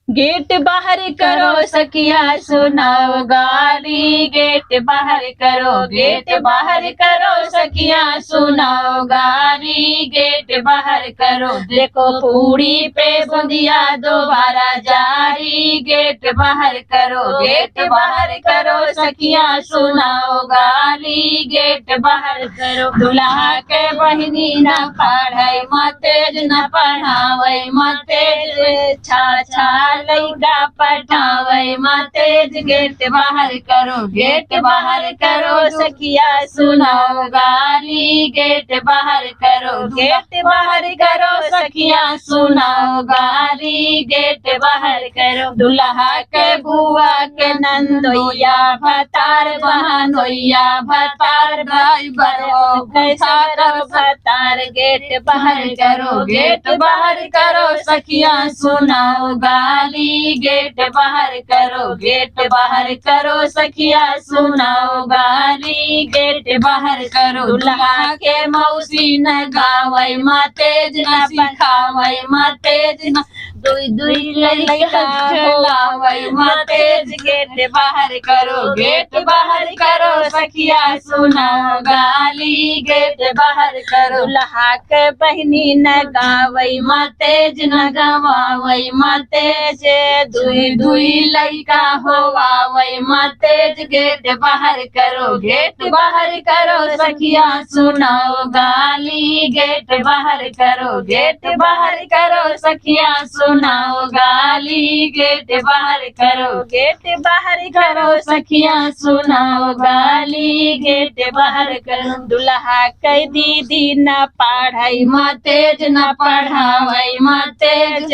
Gate बाहर करो सखिया सुनाओ गाली, गेट बाहर करो, गेट बाहर करो सखिया सुनाओ गाली, गेट बाहर करो। देखो पूरी पे बुंदिया दोबारा जारी, गेट बाहर करो, गेट बाहर करो सखिया सुनाओ गाली, गेट बाहर करो। दुल्हा के बहिनी न पढ़ाई मतेज न पढ़ावे मतेज, छा छा लइका पठावे मतेज, गेट बाहर करो, गेट बाहर करो सखिया सुनाओ गाली, गेट बाहर करो, गेट बाहर करो सखिया सुनाओ गाली, गेट बाहर करो। दुल्हा के बुआ के नंदोया भतार बहनोया भतार भाई बरो कैसा करो भतार, गेट बाहर करो, गेट बाहर करो सखिया सुनाओ गाली, गेट बाहर करो, गेट बाहर करो सखिया सुनाओ गाली, गेट बाहर करो। दुल्हा के मौसी न गावै मतेज न सिखावै मतेज न, दुई दुई लइका खेलावै मतेज, गेट बाहर करो, गेट बाहर करो सखिया सुनाओ गाली, गेट बाहर करो। दुल्हा के बहिनी न गावै मतेज न गवावै मतेज, दुई दुई लइका होवावै मतेज, गेट बाहर करो, गेट बाहर करो सखिया सुनाओ गाली, गेट बाहर करो, गेट बाहर करो सखिया सुनाओ गाली, गेट बाहर करो, गेट बाहर करो सखिया सुनाओ गाली, गेट बाहर करो। दुल्हा के दीदी न पढ़ाई मतेज न पढ़ावै मतेज,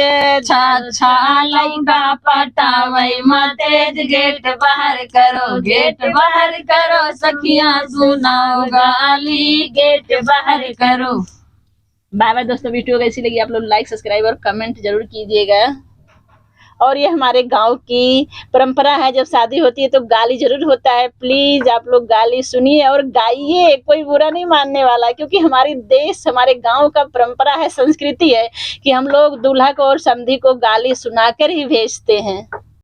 छा छा लइका पटावै मतेज, गेट बाहर करो, गेट बाहर करो सखिया सुनाओ गाली, गेट बाहर करो। बाय बाय दोस्तों, वीडियो कैसी लगी आप लोग लाइक सब्सक्राइब और कमेंट जरूर कीजिएगा। और ये हमारे गांव की परंपरा है, जब शादी होती है तो गाली जरूर होता है। प्लीज आप लोग गाली सुनिए और गाइए, कोई बुरा नहीं मानने वाला, क्योंकि हमारी देश हमारे गांव का परंपरा है, संस्कृति है कि हम लोग दूल्हा को और समधी को गाली सुनाकर ही भेजते हैं।